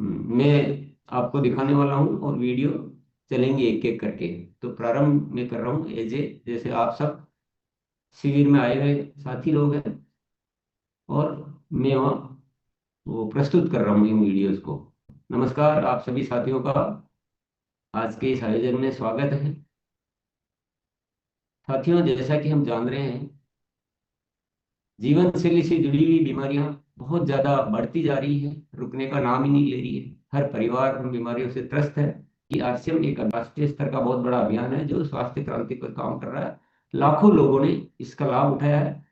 मैं आपको दिखाने वाला हूँ और वीडियो चलेंगे एक एक करके। तो प्रारंभ मैं कर रहा हूँ एज ए जैसे आप सब शिविर में आए हुए साथी लोग हैं, और मैं वहाँ वो प्रस्तुत कर रहा हूँ इन वीडियोस को। नमस्कार आप सभी साथियों का आज के इस आयोजन में स्वागत है। साथियों, जैसा कि हम जान रहे हैं, जीवन शैली से जुड़ी हुई बीमारियां बहुत ज्यादा बढ़ती जा रही है, रुकने का नाम ही नहीं ले रही है। हर परिवार उन बीमारियों से त्रस्त है। कि आरसीएम एक राष्ट्रीय स्तर का बहुत बड़ा अभियान है जो स्वास्थ्य क्रांति पर काम कर रहा है। लाखों लोगों ने इसका लाभ उठाया है।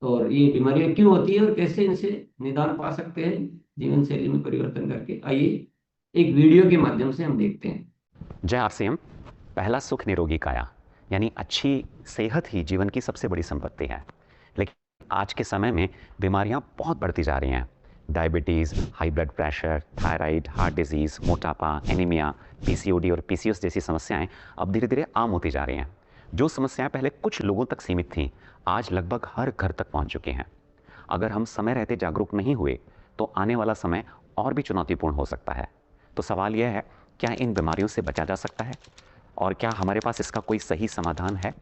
और ये बीमारियां क्यों होती है और कैसे इनसे निदान पा सकते हैं जीवन शैली में परिवर्तन करके, आइए एक वीडियो के माध्यम से हम देखते हैं। जय आरसीएम। पहला सुख निरोगी काया, यानी अच्छी सेहत ही जीवन की सबसे बड़ी संपत्ति है। लेकिन आज के समय में बीमारियां बहुत बढ़ती जा रही हैं। Diabetes, high blood pressure, thyroid, heart disease, मोटापा, एनीमिया, पीसीओडी और पीसीओएस जैसी समस्याएं अब धीरे धीरे आम होती जा रही हैं। जो समस्याएं पहले कुछ लोगों तक सीमित थीं, आज लगभग हर घर तक पहुंच चुकी हैं। अगर हम समय रहते जागरूक नहीं हुए तो आने वाला समय और भी चुनौतीपूर्ण हो सकता है। तो सवाल यह है, क्या इन बीमारियों से बचा जा सकता है और क्या हमारे पास इसका कोई सही समाधान है?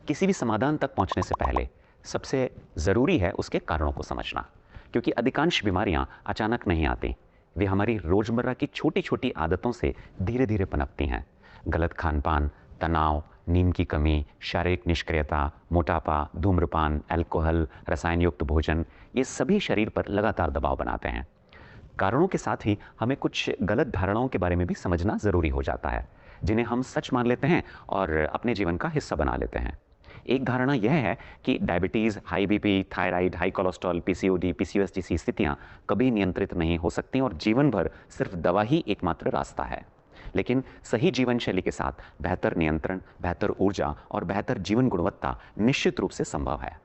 किसी भी समाधान तक पहुंचने से पहले सबसे ज़रूरी है उसके कारणों को समझना, क्योंकि अधिकांश बीमारियां अचानक नहीं आती। वे हमारी रोज़मर्रा की छोटी छोटी आदतों से धीरे धीरे पनपती हैं। गलत खान पान, तनाव, नींद की कमी, शारीरिक निष्क्रियता, मोटापा, धूम्रपान, अल्कोहल, रसायन युक्त भोजन, ये सभी शरीर पर लगातार दबाव बनाते हैं। कारणों के साथ ही हमें कुछ गलत धारणाओं के बारे में भी समझना ज़रूरी हो जाता है, जिन्हें हम सच मान लेते हैं और अपने जीवन का हिस्सा बना लेते हैं। एक धारणा यह है कि diabetes, high BP, thyroid, high cholesterol, PCOD, PCOS जैसी स्थितियां कभी नियंत्रित नहीं हो सकती और जीवन भर सिर्फ दवा ही एकमात्र रास्ता है। लेकिन सही जीवन शैली के साथ बेहतर नियंत्रण, बेहतर ऊर्जा और बेहतर जीवन गुणवत्ता निश्चित रूप से संभव है।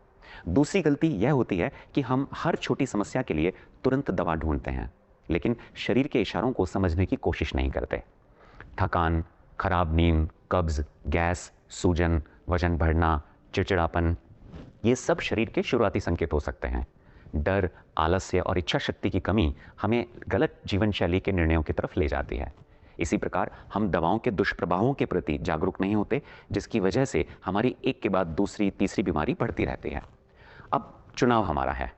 दूसरी गलती यह होती है कि हम हर छोटी समस्या के लिए तुरंत दवा ढूंढते हैं, लेकिन शरीर के इशारों को समझने की कोशिश नहीं करते। थकान, खराब नींद, कब्ज, गैस, सूजन, वजन बढ़ना, चिड़चिड़ापन, ये सब शरीर के शुरुआती संकेत हो सकते हैं। डर, आलस्य और इच्छा शक्ति की कमी हमें गलत जीवन शैली के निर्णयों की तरफ ले जाती है। इसी प्रकार हम दवाओं के दुष्प्रभावों के प्रति जागरूक नहीं होते, जिसकी वजह से हमारी एक के बाद दूसरी तीसरी बीमारी बढ़ती रहती है। अब चुनाव हमारा है,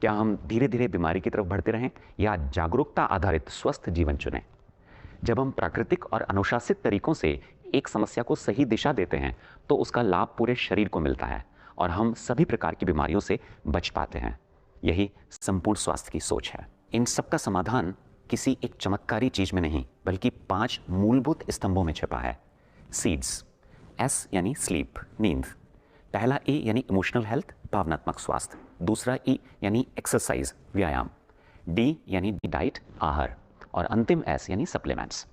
क्या हम धीरे धीरे बीमारी की तरफ बढ़ते रहें या जागरूकता आधारित स्वस्थ जीवन चुनें। जब हम प्राकृतिक और अनुशासित तरीकों से एक समस्या को सही दिशा देते हैं तो उसका लाभ पूरे शरीर को मिलता है और हम सभी प्रकार की बीमारियों से बच पाते हैं। यही संपूर्ण स्वास्थ्य की सोच है। इन सबका समाधान किसी एक चमत्कारी चीज में नहीं, बल्कि 5 मूलभूत स्तंभों में छिपा है। सीड्स, एस यानी स्लीप, नींद। पहला ए यानी इमोशनल हेल्थ, भावनात्मक स्वास्थ्य। दूसरा ई यानी एक्सरसाइज, व्यायाम। डी यानी डाइट, आहार। और अंतिम एस यानी सप्लीमेंट्स।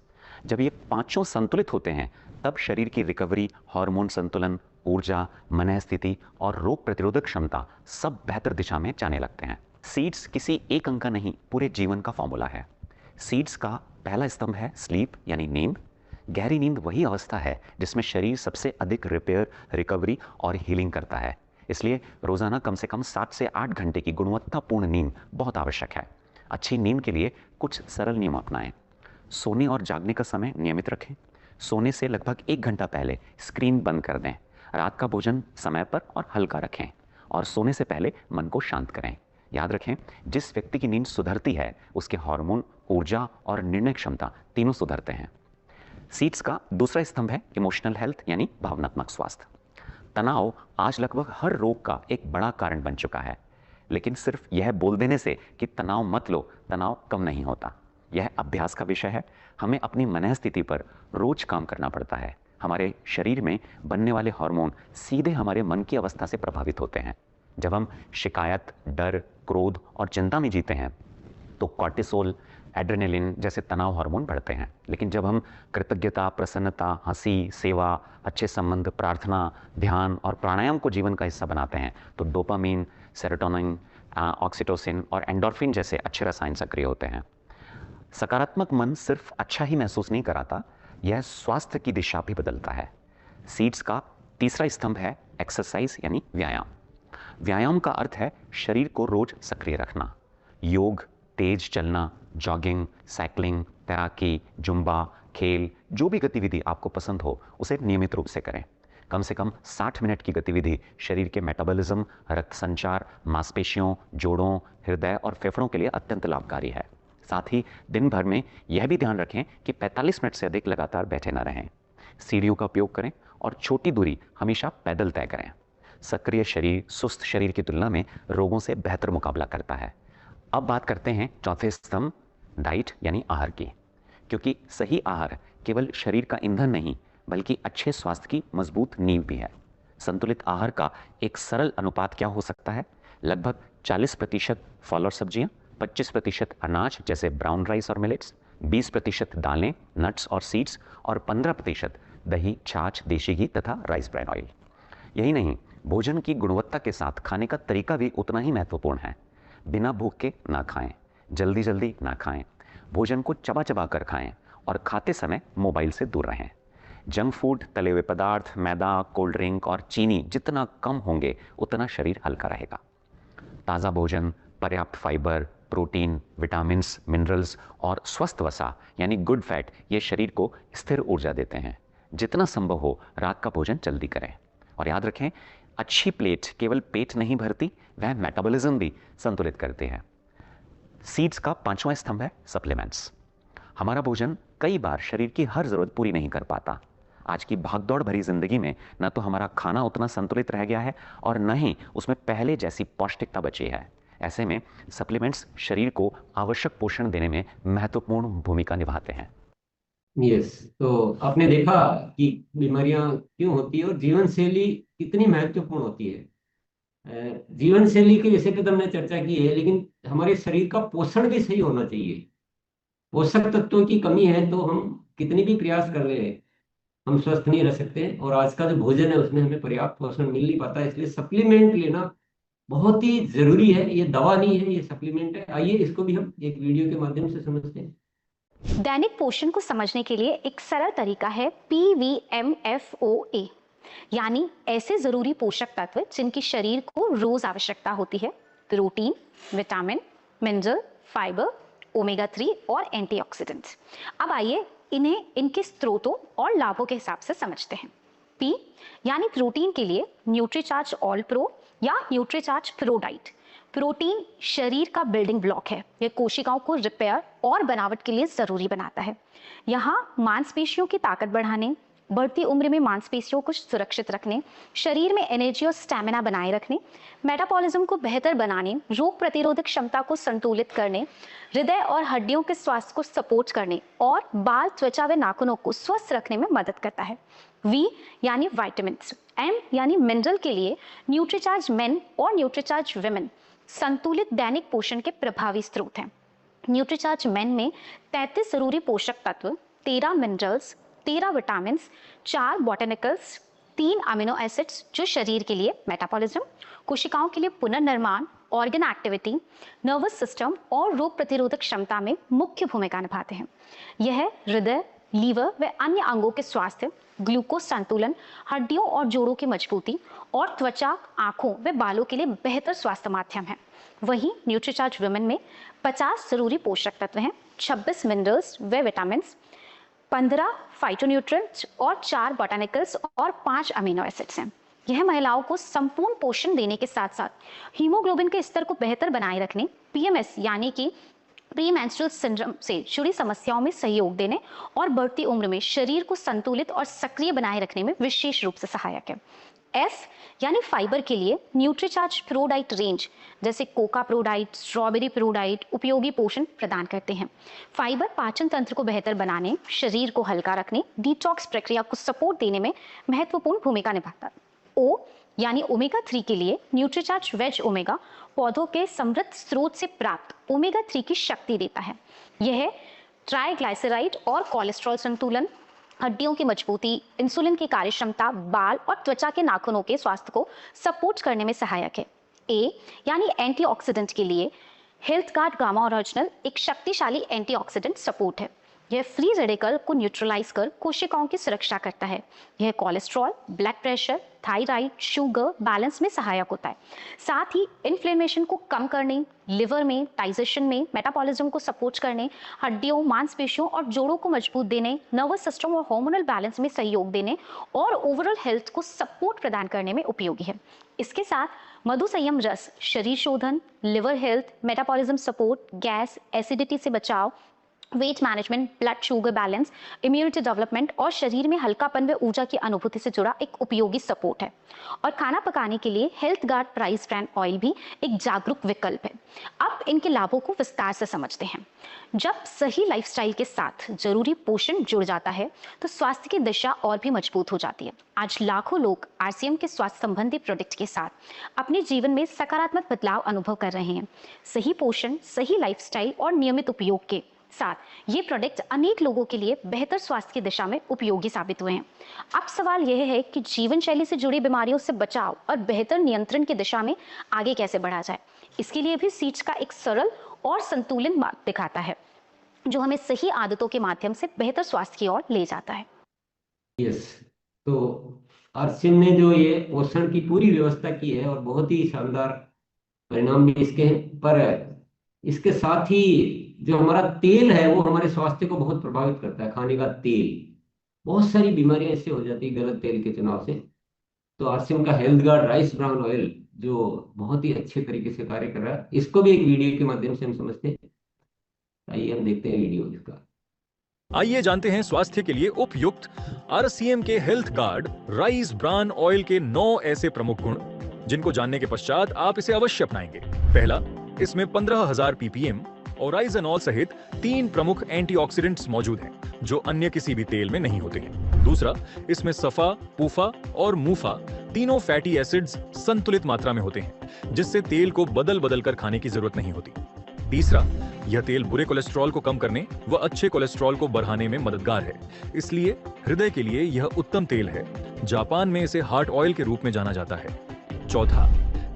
जब ये पांचों संतुलित होते हैं तब शरीर की रिकवरी, हार्मोन संतुलन, ऊर्जा, मन स्थिति और रोग प्रतिरोधक क्षमता सब बेहतर दिशा में जाने लगते हैं। सीड्स किसी एक अंग का नहीं, पूरे जीवन का फॉर्मूला है। सीड्स का पहला स्तंभ है स्लीप यानी नींद। गहरी नींद वही अवस्था है जिसमें शरीर सबसे अधिक रिपेयर, रिकवरी और हीलिंग करता है। इसलिए रोजाना कम से कम 7 से 8 घंटे की गुणवत्तापूर्ण नींद बहुत आवश्यक है। अच्छी नींद के लिए कुछ सरल नियम अपनाएं। सोने और जागने का समय नियमित रखें। सोने से लगभग 1 घंटा पहले स्क्रीन बंद कर दें। रात का भोजन समय पर और हल्का रखें और सोने से पहले मन को शांत करें। याद रखें, जिस व्यक्ति की नींद सुधरती है उसके हार्मोन, ऊर्जा और निर्णय क्षमता तीनों सुधरते हैं। सीड्स का दूसरा स्तंभ है इमोशनल हेल्थ यानी भावनात्मक स्वास्थ्य। तनाव आज लगभग हर रोग का एक बड़ा कारण बन चुका है, लेकिन सिर्फ यह बोल देने से कि तनाव मत लो, तनाव कम नहीं होता। यह अभ्यास का विषय है। हमें अपनी मनःस्थिति पर रोज काम करना पड़ता है। हमारे शरीर में बनने वाले हार्मोन सीधे हमारे मन की अवस्था से प्रभावित होते हैं। जब हम शिकायत, डर, क्रोध और चिंता में जीते हैं तो कॉर्टिसोल, एड्रेनलिन जैसे तनाव हार्मोन बढ़ते हैं। लेकिन जब हम कृतज्ञता, प्रसन्नता, हंसी, सेवा, अच्छे संबंध, प्रार्थना, ध्यान और प्राणायाम को जीवन का हिस्सा बनाते हैं तो डोपामीन, सेरोटोनिन, ऑक्सीटोसिन और एंडोर्फिन जैसे अच्छे रसायन सक्रिय होते हैं। सकारात्मक मन सिर्फ अच्छा ही महसूस नहीं कराता, यह स्वास्थ्य की दिशा भी बदलता है। सीड्स का तीसरा स्तंभ है एक्सरसाइज यानी व्यायाम। व्यायाम का अर्थ है शरीर को रोज सक्रिय रखना। योग, तेज चलना, जॉगिंग, साइकिलिंग, तैराकी, जुम्बा, खेल, जो भी गतिविधि आपको पसंद हो उसे नियमित रूप से करें। कम से कम 60 मिनट की गतिविधि शरीर के मेटाबॉलिज्म, रक्त संचार, मांसपेशियों, जोड़ों, हृदय और फेफड़ों के लिए अत्यंत लाभकारी है। साथ ही दिन भर में यह भी ध्यान रखें कि 45 मिनट से अधिक लगातार बैठे न रहें। सीढ़ियों का उपयोग करें और छोटी दूरी हमेशा पैदल तय करें। सक्रिय शरीर सुस्त शरीर की तुलना में रोगों से बेहतर मुकाबला करता है। अब बात करते हैं चौथे स्तंभ, डाइट यानी आहार की, क्योंकि सही आहार केवल शरीर का ईंधन नहीं बल्कि अच्छे स्वास्थ्य की मजबूत नींव भी है। संतुलित आहार का एक सरल अनुपात क्या हो सकता है? लगभग 40% फल और सब्जियां, 25% अनाज जैसे ब्राउन राइस और मिलेट्स, 20% दालें, नट्स और सीड्स और 15% दही, छाछ, देशी घी तथा राइस ब्रान ऑयल। यही नहीं, भोजन की गुणवत्ता के साथ खाने का तरीका भी उतना ही महत्वपूर्ण है। बिना भूख के ना खाएं, जल्दी जल्दी ना खाएं, भोजन को चबा चबा कर खाएं और खाते समय मोबाइल से दूर रहें। जंक फूड, तले हुए पदार्थ, मैदा, कोल्ड ड्रिंक और चीनी जितना कम होंगे उतना शरीर हल्का रहेगा। ताज़ा भोजन, पर्याप्त फाइबर, प्रोटीन, विटामिन्स, मिनरल्स और स्वस्थ वसा यानी गुड फैट ये शरीर को स्थिर ऊर्जा देते हैं। जितना संभव हो रात का भोजन जल्दी करें। और याद रखें, अच्छी प्लेट केवल पेट नहीं भरती, वह मेटाबॉलिज्म भी संतुलित करते हैं। सीड्स का पांचवां स्तंभ है सप्लीमेंट्स। हमारा भोजन कई बार शरीर की हर जरूरत पूरी नहीं कर पाता। आज की भागदौड़ भरी जिंदगी में न तो हमारा खाना उतना संतुलित रह गया है और न ही उसमें पहले जैसी पौष्टिकता बची है। ऐसे में सप्लीमेंट्स शरीर को आवश्यक पोषण देने में महत्वपूर्ण भूमिका निभाते हैं। यस, तो आपने देखा कि बीमारियां क्यों होती है और जीवन शैली कितनी महत्वपूर्ण होती है। जीवन शैली के विषय पे तो हमने चर्चा की है, लेकिन हमारे शरीर का पोषण भी सही होना चाहिए। पोषक तत्वों की कमी है तो हम कितनी भी प्रयास कर रहे हैं, हम स्वस्थ नहीं रह सकते। और आज का जो भोजन है उसमें हमें पर्याप्त पोषण मिल नहीं पाता, इसलिए सप्लीमेंट लेना बहुत ही जरूरी है। ये दवा नहीं है, ये सप्लीमेंट है। आइए इसको भी हम एक वीडियो के माध्यम से समझते हैं। दैनिक पोषण को समझने के लिए एक सरल तरीका है PVMFOA, यानी ऐसे जरूरी पोषक तत्व जिनकी शरीर को रोज आवश्यकता होती है: protein, vitamin, mineral, fibre, omega 3 और एंटीऑक्सीडेंट्स। अब आइए इन्हें इनके स्रोतों और लाभों के हिसाब से समझते हैं। P यानी प्रोटीन के लिए न्यूट्रीचार्ज ऑल प्रो या न्यूट्रीचार्ज प्रो डाइट। प्रोटीन शरीर का बिल्डिंग ब्लॉक है। यह कोशिकाओं को रिपेयर और बनावट के लिए जरूरी बनाता है। यहाँ मांसपेशियों की ताकत बढ़ाने, बढ़ती उम्र में मांसपेशियों को सुरक्षित रखने, शरीर में एनर्जी और स्टैमिना बनाए रखने, मेटाबॉलिज्म को बेहतर बनाने, रोग प्रतिरोधक क्षमता को संतुलित करने, हृदय और हड्डियों के स्वास्थ्य को सपोर्ट करने और बाल, त्वचा व नाखूनों को स्वस्थ रखने में मदद करता है। V यानी विटामिन्स। M यानी मिनरल के लिए न्यूट्रीचार्ज मेन और न्यूट्रीचार्ज विमेन संतुलित दैनिक पोषण के प्रभावी स्रोत हैं। न्यूट्रीचार्ज मेन में 33 जरूरी पोषक तत्व, 13 मिनरल्स, 13 विटामिन, 4 बॉटनिकल्स, 3 अमीनो एसिड्स जो शरीर के लिए मेटाबॉलिज्म, कोशिकाओं के लिए पुनर्निर्माण, ऑर्गन एक्टिविटी, नर्वस सिस्टम और रोग प्रतिरोधक क्षमता में मुख्य भूमिका निभाते हैं। यह हृदय, लीवर व अन्य अंगों के स्वास्थ्य, ग्लूकोज संतुलन, हड्डियों और जोड़ों की मजबूती और त्वचा, आंखों व बालों के लिए बेहतर स्वास्थ्य माध्यम है। वहीं न्यूट्रीचार्ज वुमेन में 50 जरूरी पोषक तत्व हैं, 26 मिनरल्स व विटामिन, 15 फाइटोन्यूट्रिएंट्स और 4 बॉटनिकल्स और 5 अमीनो एसिड्स हैं। यह महिलाओं को संपूर्ण पोषण देने के साथ साथ हीमोग्लोबिन के स्तर को बेहतर बनाए रखने, PMS यानी कि प्री मेंस्ट्रुअल सिंड्रोम से जुड़ी समस्याओं में सहयोग देने और बढ़ती उम्र में शरीर को संतुलित और सक्रिय बनाए रखने में विशेष रूप से सहायक है। F यानी फाइबर के लिए न्यूट्रीचार्ज प्रो डाइट रेंज जैसे Coca pro diet, strawberry pro diet उपयोगी पोषण प्रदान करते हैं। फाइबर पाचन तंत्र को बेहतर बनाने, शरीर को हल्का रखने, डिटॉक्स प्रक्रिया को सपोर्ट देने में महत्वपूर्ण भूमिका निभाता है। O यानी ओमेगा 3 के लिए न्यूट्रीचार्ज वेज ओमेगा पौधों के समृद्ध स्रोत से प्राप्त ओमेगा 3 की शक्ति देता है। यह ट्राइग्लाइसराइड और कोलेस्ट्रॉल संतुलन, हड्डियों की मजबूती, इंसुलिन की कार्यक्षमता, बाल और त्वचा के नाखूनों के स्वास्थ्य को सपोर्ट करने में सहायक है। A यानी एंटीऑक्सीडेंट के लिए हेल्थ गार्ड गामा ओरिजिनल एक शक्तिशाली एंटीऑक्सीडेंट सपोर्ट है। यह फ्री रेडिकल को न्यूट्रलाइज कर कोशिकाओं की सुरक्षा करता है। यह cholesterol, blood pressure, thyroid, sugar balance में सहायक होता है। साथ ही इन्फ्लेमेशन को कम करने, लिवर में, डाइजेशन में, मेटाबॉलिज्म को सपोर्ट करने, हड्डियों, मांसपेशियों और जोड़ों को मजबूत देने, नर्वस सिस्टम और हार्मोनल बैलेंस में सहयोग देने और ओवरऑल हेल्थ को सपोर्ट प्रदान करने में उपयोगी है। इसके साथ मधु संयम रस शरीर शोधन, liver health, metabolism support, gas, acidity से बचाव, weight management, blood sugar balance, immunity development और शरीर में हल्कापन व ऊर्जा की अनुभूति से जुड़ा एक उपयोगी सपोर्ट है। और खाना पकाने के लिए health guard rice bran oil भी एक जागरूक विकल्प है। अब इनके लाभों को विस्तार से समझते हैं। जब सही लाइफस्टाइल के साथ जरूरी पोषण जुड़ जाता है तो स्वास्थ्य की दिशा और भी मजबूत हो जाती है। आज लाखों लोग आरसीएम के स्वास्थ्य संबंधी प्रोडक्ट के साथ अपने जीवन में सकारात्मक बदलाव अनुभव कर रहे हैं। सही पोषण, सही लाइफस्टाइल और नियमित उपयोग के साथ ये प्रोडक्ट अनेक लोगों के लिए बेहतर स्वास्थ्य की दिशा में उपयोगी साबित हुए हैं। अब सवाल यह है कि जीवन शैली से जुड़ी बीमारियों से बचाव और बेहतर नियंत्रण की दिशा में आगे कैसे बढ़ा जाए। इसके लिए भी सीड्स का एक सरल और संतुलित मार्ग दिखाता है जो हमें सही आदतों के माध्यम से बेहतर स्वास्थ्य की ओर ले जाता है। यस, तो आरसीएम ने जो ये पोषण की पूरी व्यवस्था की है और बहुत ही शानदार परिणाम भी इसके हैं, पर इसके साथ ही जो हमारा तेल है वो हमारे स्वास्थ्य को बहुत प्रभावित करता है। खाने का तेल, बहुत सारी बीमारियां इससे हो जाती है गलत तेल के चुनाव से। तो आरसीएम का health guard rice brown oil जो बहुत ही अच्छे तरीके से कार्य कर रहा है, इसको भी एक वीडियो के माध्यम से हम समझते हैं। आइए हम देखते हैं वीडियो इसका। आइए जानते हैं स्वास्थ्य के लिए उपयुक्त आरसीएम के health guard rice bran oil के 9 ऐसे प्रमुख गुण जिनको जानने के पश्चात आप इसे अवश्य अपनाएंगे। पहला, इसमें 15,000 ppm ओराइजनॉल सहित 3 प्रमुख एंटीऑक्सीडेंट्स मौजूद हैं जो अन्य किसी भी तेल में नहीं होते हैं। दूसरा, इसमें सफा, पूफा और मूफा तीनों फैटी एसिड्स संतुलित मात्रा में होते हैं जिससे तेल को बदल बदल कर खाने की जरूरत नहीं होती। तीसरा, यह तेल बुरे कोलेस्ट्रॉल को कम करने व अच्छे कोलेस्ट्रॉल को बढ़ाने में मददगार है, इसलिए हृदय के लिए यह उत्तम तेल है। जापान में इसे हार्ट ऑयल के रूप में जाना जाता है। चौथा,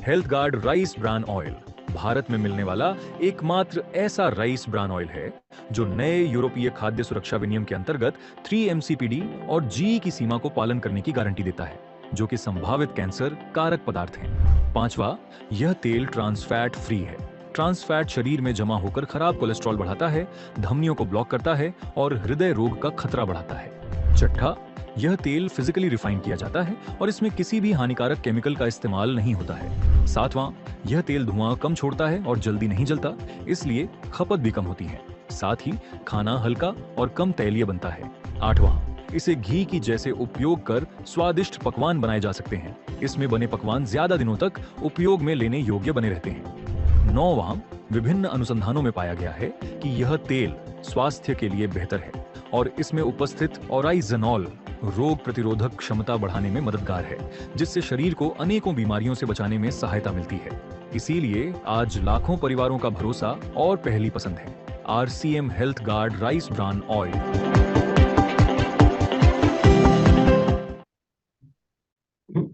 health guard rice bran oil Bharat में मिलने वाला एकमात्र ऐसा राइस ब्रान ऑयल है जो नए यूरोपीय खाद्य सुरक्षा विनियम के अंतर्गत 3 MCPD और GE की सीमा को पालन करने की गारंटी देता है, जो कि संभावित कैंसर कारक पदार्थ हैं। पांचवा, यह तेल ट्रांसफैट फ्री है। ट्रांसफैट शरीर में जमा होकर खराब कोलेस्ट्रॉल बढ़ाता है, धमनियों को ब्लॉक करता है और हृदय रोग का खतरा बढ़ाता है। छठा, यह तेल फिजिकली रिफाइन किया जाता है और इसमें किसी भी हानिकारक केमिकल का इस्तेमाल नहीं होता है। सातवां, यह तेल धुआं कम छोड़ता है और जल्दी नहीं जलता, इसलिए खपत भी कम होती है। साथ ही खाना हल्का और कम तैलीय बनता है। आठवां, इसे घी की जैसे उपयोग कर स्वादिष्ट पकवान बनाए जा सकते हैं। इसमें बने पकवान ज्यादा दिनों तक उपयोग में लेने योग्य बने रहते हैं। नौवां, विभिन्न अनुसंधानों में पाया गया है कि यह तेल स्वास्थ्य के लिए बेहतर है और इसमें उपस्थित ओराइजनॉल रोग प्रतिरोधक क्षमता बढ़ाने में मददगार है, जिससे शरीर को अनेकों बीमारियों से बचाने में सहायता मिलती है। इसीलिए आज लाखों परिवारों का भरोसा और पहली पसंद है RCM health guard rice bran oil.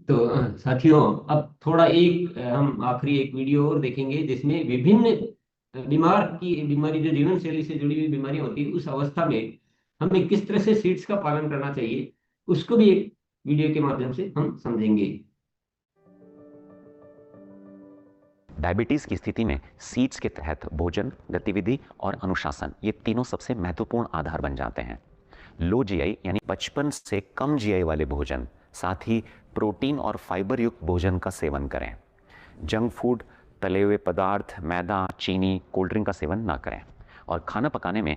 तो साथियों, अब थोड़ा हम आखिरी एक वीडियो और देखेंगे जिसमें विभिन्न बीमारी जो जीवन शैली से जुड़ी हुई बीमारियां होती है, उस अवस्था में हमें किस तरह से सीड्स का पालन करना चाहिए, उसको भी एक वीडियो के माध्यम से हम समझेंगे। डायबिटीज की स्थिति में सीड्स के तहत भोजन, गतिविधि और अनुशासन ये तीनों सबसे महत्वपूर्ण आधार बन जाते हैं। लो जीआई यानी 55 से कम जीआई वाले भोजन, साथ ही प्रोटीन और फाइबर युक्त भोजन का सेवन करें। जंक फूड, तले हुए पदार्थ, मैदा, चीनी, कोल्ड ड्रिंक का सेवन ना करें और खाना पकाने में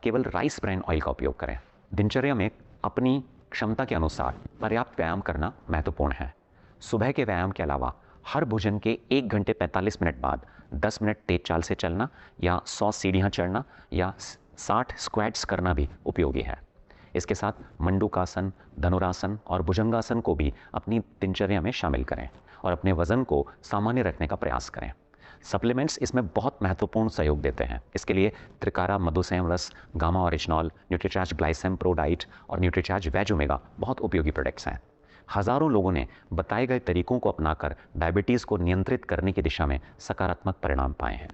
केवल राइस ब्रान ऑयल का उपयोग करें। दिनचर्या में अपनी क्षमता के अनुसार पर्याप्त व्यायाम करना महत्वपूर्ण है। सुबह के व्यायाम के अलावा हर भोजन के 1 घंटे 45 मिनट बाद 10 मिनट तेज चाल से चलना या 100 सीढ़ियाँ चढ़ना या 60 स्क्वाट्स करना भी उपयोगी है। इसके साथ मंडूकासन, धनुरासन और भुजंगासन को भी अपनी दिनचर्या में शामिल करें और अपने वजन को सामान्य रखने का प्रयास करें। सप्लीमेंट्स इसमें बहुत महत्वपूर्ण सहयोग देते हैं। इसके लिए त्रिकारा मधुसंयम रस, gamma oryzanol, Nutricharge Glycem pro diet और न्यूट्रीचार्ज वेज ओमेगा बहुत उपयोगी प्रोडक्ट्स हैं। हजारों लोगों ने बताए गए तरीकों को अपनाकर डायबिटीज़ को नियंत्रित करने की दिशा में सकारात्मक परिणाम पाए हैं।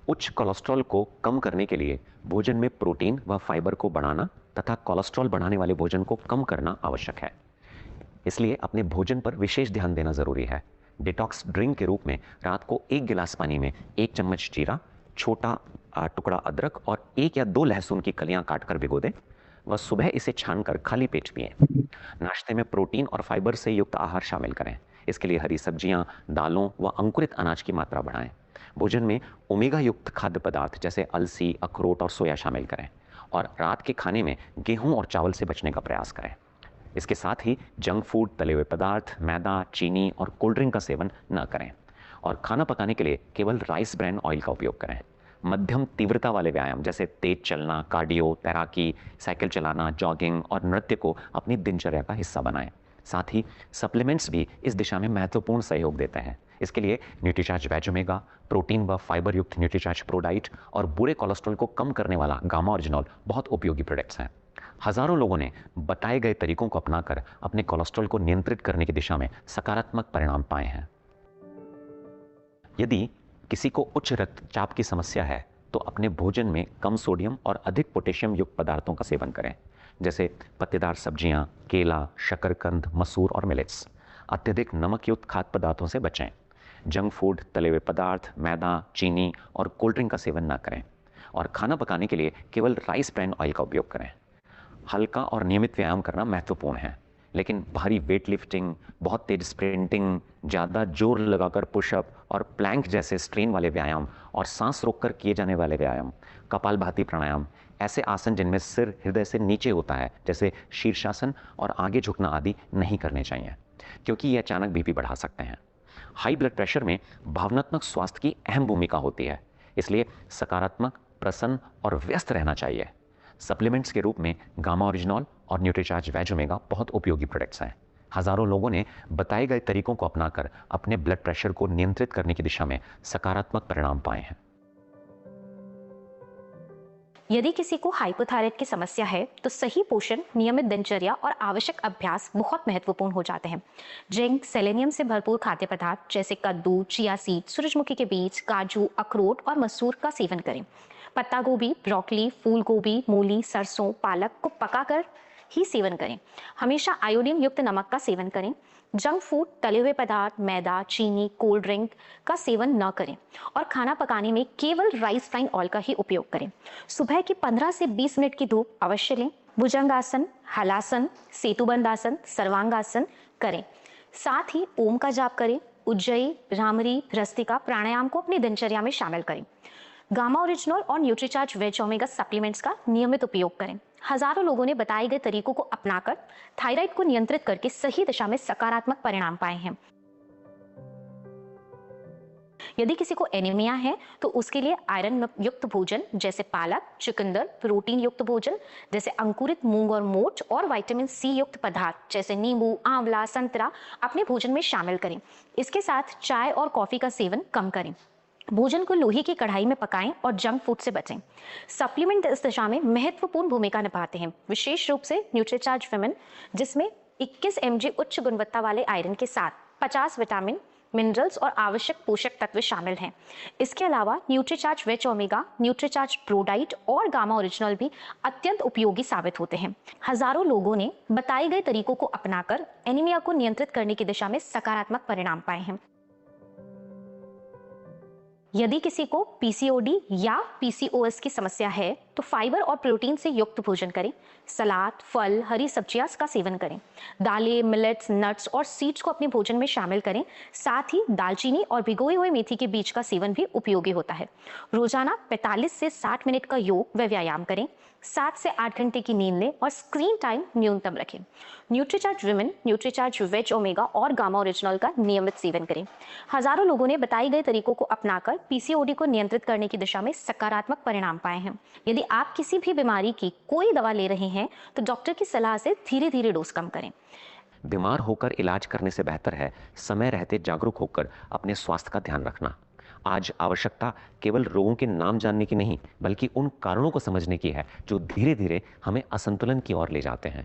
उच्च कोलेस्ट्रॉल को कम करने के लिए भोजन में प्रोटीन व फाइबर को बढ़ाना तथा कोलेस्ट्रॉल बढ़ाने वाले भोजन को कम करना आवश्यक है। इसलिए अपने भोजन पर विशेष ध्यान देना जरूरी है। डिटॉक्स ड्रिंक के रूप में रात को 1 गिलास पानी में 1 चम्मच जीरा, छोटा टुकड़ा अदरक और 1 या 2 लहसुन की कलियां काटकर भिगो दें व सुबह इसे छानकर खाली पेट पिएं। नाश्ते में प्रोटीन और फाइबर से युक्त आहार शामिल करें। इसके लिए हरी सब्जियां, दालों व अंकुरित अनाज की मात्रा बढ़ाएं। भोजन में ओमेगा युक्त खाद्य पदार्थ जैसे अलसी, अखरोट और सोया शामिल करें और रात के खाने में गेहूं और चावल से बचने का प्रयास करें। इसके साथ ही जंक फूड, तले हुए पदार्थ, मैदा, चीनी और कोल्ड ड्रिंक का सेवन न करें और खाना पकाने के लिए केवल राइस ब्रान ऑयल का उपयोग करें। मध्यम तीव्रता वाले व्यायाम जैसे तेज चलना, कार्डियो, तैराकी, साइकिल चलाना, जॉगिंग और नृत्य को अपनी दिनचर्या का हिस्सा बनाएं। साथ ही सप्लीमेंट्स भी इस दिशा में महत्वपूर्ण सहयोग देते हैं। इसके लिए न्यूट्रीचार्ज वेज ओमेगा, प्रोटीन व फाइबर युक्त न्यूट्रीचार्ज प्रोडाइट और बुरे कोलेस्ट्रॉल को कम करने वाला गामा ओरिजिनॉल बहुत उपयोगी प्रोडक्ट्स हैं। हजारों लोगों ने बताए गए तरीकों को अपनाकर अपने कोलेस्ट्रॉल को नियंत्रित करने की दिशा में सकारात्मक परिणाम पाए हैं। यदि किसी को उच्च रक्तचाप की समस्या है तो अपने भोजन में कम सोडियम और अधिक पोटेशियम युक्त पदार्थों का सेवन करें, जैसे पत्तेदार सब्जियां, केला, शकरकंद, मसूर और मिलेट्स। अत्यधिक नमक युक्त खाद्य पदार्थों से बचें। जंक फूड, तले हुए पदार्थ, मैदा, चीनी और कोल्ड ड्रिंक का सेवन न करें और खाना पकाने के लिए केवल राइस ब्रान ऑयल का उपयोग करें। हल्का और नियमित व्यायाम करना महत्वपूर्ण है, लेकिन भारी वेट लिफ्टिंग, बहुत तेज स्प्रिंटिंग, ज़्यादा जोर लगाकर पुशअप और प्लैंक जैसे स्ट्रेन वाले व्यायाम और सांस रोककर किए जाने वाले व्यायाम, कपालभाति प्राणायाम, ऐसे आसन जिनमें सिर हृदय से नीचे होता है जैसे शीर्षासन और आगे झुकना आदि नहीं करने चाहिए, क्योंकि ये अचानक बीपी बढ़ा सकते हैं। हाई ब्लड प्रेशर में भावनात्मक स्वास्थ्य की अहम भूमिका होती है, इसलिए सकारात्मक, प्रसन्न और व्यस्त रहना चाहिए। सप्लीमेंट्स के रूप में गामा ओरिजिनॉल और न्यूट्रीचार्ज वेज ओमेगा बहुत उपयोगी प्रोडक्ट्स हैं। हजारों लोगों ने बताए गए तरीकों को अपनाकर अपने ब्लड प्रेशर को नियंत्रित करने की दिशा में सकारात्मक परिणाम पाए हैं। यदि किसी को हाइपोथायराइड की समस्या है तो सही पोषण, नियमित दिनचर्या और आवश्यक अभ्यास बहुत महत्वपूर्ण हो जाते हैं। जिंक, सेलेनियम से भरपूर खाद्य पदार्थ जैसे कद्दू, चिया सीड, सूरजमुखी के बीज, काजू, अखरोट और मसूर का सेवन करें। पत्ता गोभी, ब्रोकली, फूल गोभी, मूली, सरसों, पालक को पकाकर ही सेवन करें। हमेशा आयोडीन युक्त नमक का सेवन करें। जंक फूड, तले हुए पदार्थ, मैदा, चीनी, कोल्ड ड्रिंक का सेवन न करें और खाना पकाने में केवल राइस ब्रान ऑयल का ही उपयोग करें। सुबह की 15 से 20 मिनट की धूप अवश्य लें। भुजंगासन, हलासन, सेतुबंधासन, सर्वांगासन करें। साथ ही ओम का जाप करें। उज्जयी, भ्रामरी, भ्रस्तिका प्राणायाम को अपनी दिनचर्या में शामिल करें। गामा ओरिजिनॉल और न्यूट्रीचार्ज वेज ओमेगा सप्लीमेंट्स का नियमित उपयोग करें। हजारों लोगों ने बताए गए तरीकों को अपनाकर थायराइड को नियंत्रित करके सही दिशा में सकारात्मक परिणाम पाए हैं। यदि किसी को एनीमिया है तो उसके लिए आयरन युक्त भोजन जैसे पालक, चुकंदर, प्रोटीन युक्त भोजन जैसे अंकुरित मूंग और मोठ और विटामिन सी युक्त पदार्थ जैसे नींबू, आंवला, संतरा अपने भोजन में शामिल करें। इसके साथ चाय और कॉफी का सेवन कम करें। भोजन को लोहे की कढ़ाई में पकाएं और जंक फूड से बचें। सप्लीमेंट इस दिशा में महत्वपूर्ण भूमिका निभाते हैं, विशेष रूप से न्यूट्रीचार्ज विमेन, जिसमें 21 mg उच्च गुणवत्ता वाले आयरन के साथ 50 विटामिन, मिनरल्स और आवश्यक पोषक तत्व शामिल हैं। इसके अलावा Nutricharge veg omega, Nutricharge prodiet और गामा ओरिजिनल भी अत्यंत उपयोगी साबित होते हैं। हजारों लोगों ने बताए गए तरीकों को अपनाकर एनीमिया को नियंत्रित करने की दिशा में सकारात्मक परिणाम पाए हैं। यदि किसी को पीसीओडी या पीसीओएस की समस्या है तो फाइबर और प्रोटीन से युक्त भोजन करें। सलाद, फल, हरी सब्जियां का सेवन करें। दालें, मिलेट्स, नट्स और सीड्स को अपने भोजन में शामिल करें। साथ ही दालचीनी और भिगोए हुए मेथी के बीज का सेवन भी उपयोगी होता है। रोजाना 45 से 60 मिनट का योग व व्यायाम करें। 7 से 8 घंटे की नींद लें और स्क्रीन टाइम न्यूनतम रखें। Nutricharge women, Nutricharge veg omega और गामा ओरिजिनल का नियमित सेवन करें। हजारों लोगों ने बताए गए तरीकों को अपनाकर पीसीओडी को नियंत्रित करने की दिशा में सकारात्मक परिणाम पाए हैं। यदि आप किसी भी बीमारी की कोई दवा ले रहे हैं तो डॉक्टर की सलाह से धीरे धीरे डोज कम करें। बीमार होकर इलाज करने से बेहतर है समय रहते जागरूक होकर अपने स्वास्थ्य का ध्यान रखना। आज आवश्यकता केवल रोगों के नाम जानने की नहीं, बल्कि उन कारणों को समझने की है जो धीरे धीरे हमें असंतुलन की ओर ले जाते हैं।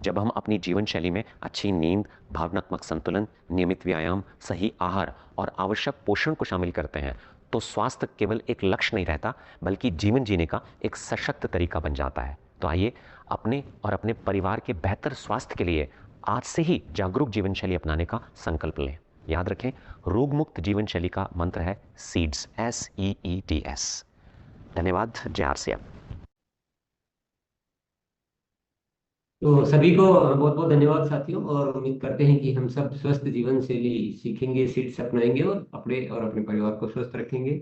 जब हम अपनी जीवन शैली में अच्छी नींद, भावनात्मक संतुलन, नियमित व्यायाम, सही आहार और आवश्यक पोषण को शामिल करते हैं तो स्वास्थ्य केवल एक लक्ष्य नहीं रहता, बल्कि जीवन जीने का एक सशक्त तरीका बन जाता है। तो आइए अपने और अपने परिवार के बेहतर स्वास्थ्य के लिए आज से ही जागरूक जीवन शैली अपनाने का संकल्प लें। याद रखें, रोग मुक्त जीवन शैली का मंत्र है सीड्स, SEEDS। धन्यवाद। जय RCM। तो सभी को बहुत बहुत धन्यवाद साथियों, और उम्मीद करते हैं कि हम सब स्वस्थ जीवन शैली सीखेंगे, सीट्स अपनाएंगे और अपने परिवार को स्वस्थ रखेंगे।